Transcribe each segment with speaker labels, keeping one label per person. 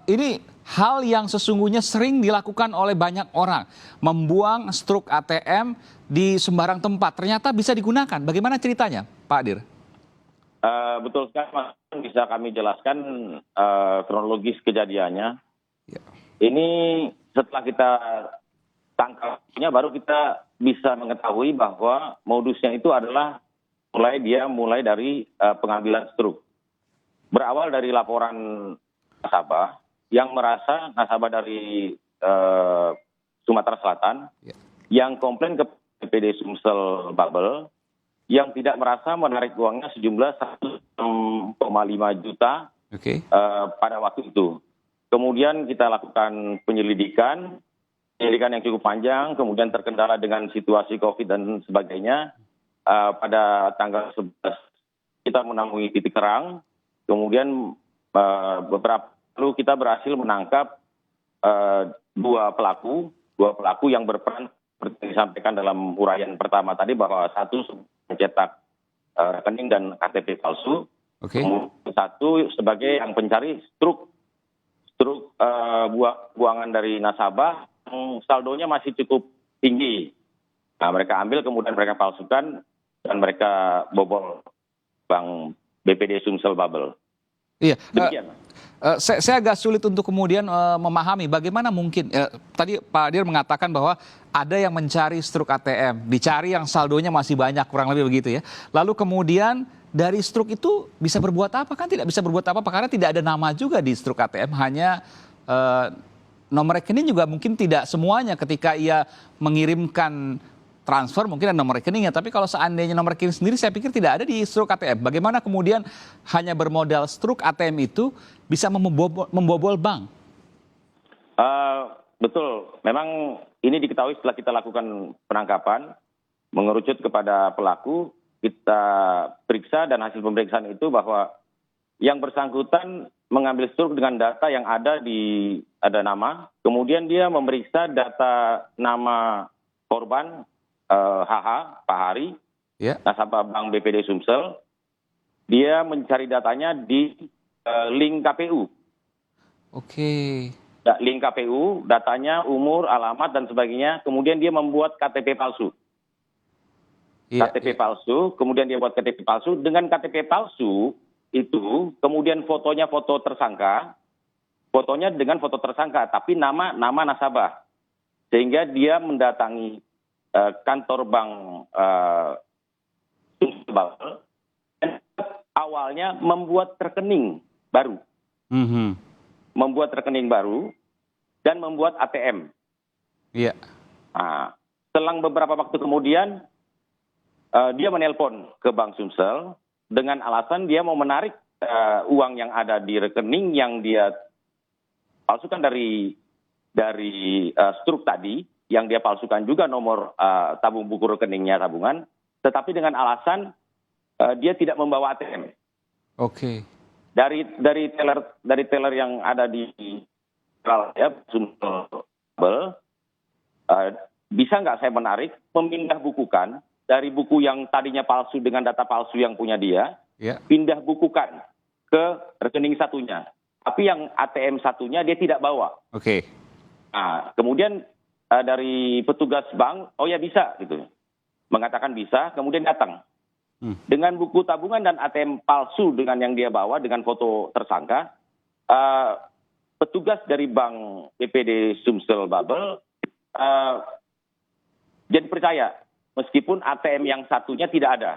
Speaker 1: Ini hal yang sesungguhnya sering dilakukan oleh banyak orang, membuang struk ATM di sembarang tempat. Ternyata bisa digunakan. Bagaimana ceritanya, Pak Adir?
Speaker 2: Betul sekali, Mas. Bisa kami jelaskan kronologis kejadiannya.
Speaker 1: Ya.
Speaker 2: Ini setelah kita tangkapnya, baru kita bisa mengetahui bahwa modusnya itu adalah mulai dari pengambilan struk. Berawal dari laporan nasabah yang merasa nasabah dari Sumatera Selatan yang komplain ke BPD Sumsel Bubble yang tidak merasa menarik uangnya sejumlah 1,5 juta pada waktu itu. Kemudian kita lakukan penyelidikan yang cukup panjang, kemudian terkendala dengan situasi COVID dan sebagainya. Pada tanggal 11 kita menemui titik terang, kemudian beberapa lalu kita berhasil menangkap dua pelaku yang berperan seperti yang disampaikan dalam uraian pertama tadi, bahwa satu mencetak rekening dan KTP palsu, satu sebagai yang pencari struk buangan dari nasabah yang saldonya masih cukup tinggi. Nah, mereka ambil kemudian mereka palsukan dan mereka bobol bank BPD Sumsel Bubble.
Speaker 1: Iya. Saya agak sulit untuk kemudian memahami bagaimana mungkin tadi Pak Adir mengatakan bahwa ada yang mencari struk ATM, dicari yang saldonya masih banyak, kurang lebih begitu ya. Lalu kemudian dari struk itu bisa berbuat apa? Kan tidak bisa berbuat apa-apa karena tidak ada nama juga di struk ATM, hanya nomor rekening juga mungkin tidak semuanya. Ketika ia mengirimkan transfer mungkin ada nomor rekeningnya, tapi kalau seandainya nomor rekening sendiri saya pikir tidak ada di struk ATM. Bagaimana kemudian hanya bermodal struk ATM itu bisa membobol bank?
Speaker 2: Betul, memang ini diketahui setelah kita lakukan penangkapan, mengerucut kepada pelaku, kita periksa dan hasil pemeriksaan itu bahwa yang bersangkutan mengambil struk dengan data yang ada nama, kemudian dia memeriksa data nama korban HH, Pak Hari, nasabah Bank BPD Sumsel. Dia mencari datanya di link KPU. Link KPU, datanya, umur, alamat, dan sebagainya. Kemudian dia membuat KTP palsu. Palsu, kemudian dia buat KTP palsu. Dengan KTP palsu itu, kemudian fotonya foto tersangka, fotonya dengan foto tersangka, tapi nama nasabah. Sehingga dia mendatangi kantor bank awalnya membuat rekening baru, dan membuat ATM. Nah, selang beberapa waktu kemudian dia menelpon ke Bank Sumsel dengan alasan dia mau menarik uang yang ada di rekening yang dia palsukan dari struk tadi, yang dia palsukan juga nomor tabung buku rekeningnya tabungan, tetapi dengan alasan dia tidak membawa ATM. Dari teller yang ada di Sumsel Bubble, bisa nggak saya menarik, memindah bukukan dari buku yang tadinya palsu dengan data palsu yang punya dia, pindah bukukan ke rekening satunya, tapi yang ATM satunya dia tidak bawa. Nah, kemudian dari petugas bank, oh ya bisa gitu, mengatakan bisa, kemudian datang dengan buku tabungan dan ATM palsu dengan yang dia bawa dengan foto tersangka. Petugas dari bank BPD Sumsel Bubble jadi percaya meskipun ATM yang satunya tidak ada,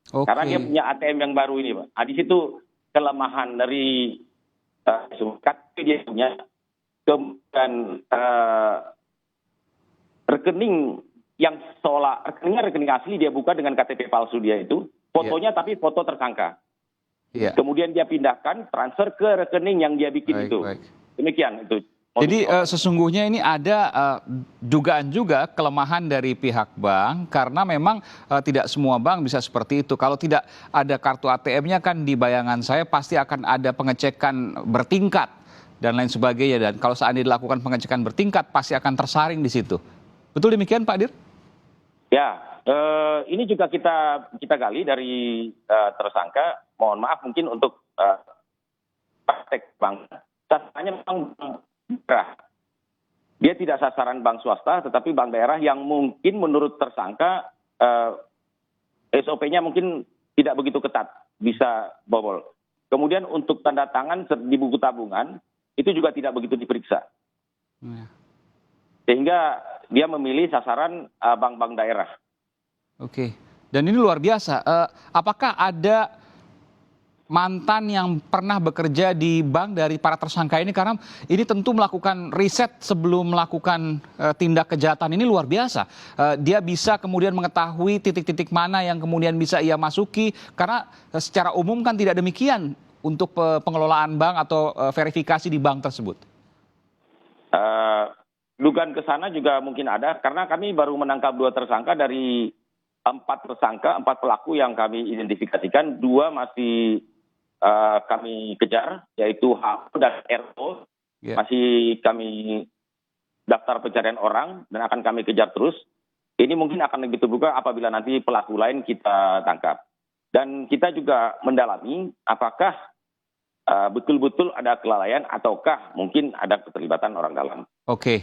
Speaker 2: karena dia punya ATM yang baru ini, Pak. Di situ kelemahan dari dia punya, kemudian rekening yang seolah rekening asli dia buka dengan KTP palsu dia itu, fotonya tapi foto tersangka. Kemudian dia pindahkan, transfer ke rekening yang dia bikin itu. Demikian itu.
Speaker 1: Jadi sesungguhnya ini ada dugaan juga kelemahan dari pihak bank, karena memang tidak semua bank bisa seperti itu. Kalau tidak ada kartu ATM-nya kan di bayangan saya pasti akan ada pengecekan bertingkat dan lain sebagainya. Dan kalau seandainya dilakukan pengecekan bertingkat pasti akan tersaring di situ. Betul demikian, Pak Adir?
Speaker 2: Ya, ini juga kita gali dari tersangka. Mohon maaf mungkin untuk praktek bank. sasarannya memang bank daerah. Dia tidak sasaran bank swasta, tetapi bank daerah yang mungkin menurut tersangka SOP-nya mungkin tidak begitu ketat, bisa bobol. Kemudian untuk tanda tangan di buku tabungan, itu juga tidak begitu diperiksa. Sehingga dia memilih sasaran bank-bank daerah.
Speaker 1: Oke. Dan ini luar biasa. Apakah ada mantan yang pernah bekerja di bank dari para tersangka ini? Karena ini tentu melakukan riset sebelum melakukan tindak kejahatan ini luar biasa. Dia bisa kemudian mengetahui titik-titik mana yang kemudian bisa ia masuki. Karena secara umum kan tidak demikian untuk pengelolaan bank atau verifikasi di bank tersebut.
Speaker 2: Dugaan ke sana juga mungkin ada, karena kami baru menangkap 2 tersangka dari 4 tersangka, 4 pelaku yang kami identifikasikan. 2 masih kami kejar, yaitu HO dan RO. Masih kami daftar pencarian orang dan akan kami kejar terus. Ini mungkin akan lebih terbuka apabila nanti pelaku lain kita tangkap. Dan kita juga mendalami apakah betul-betul ada kelalaian ataukah mungkin ada keterlibatan orang dalam.
Speaker 1: Oke.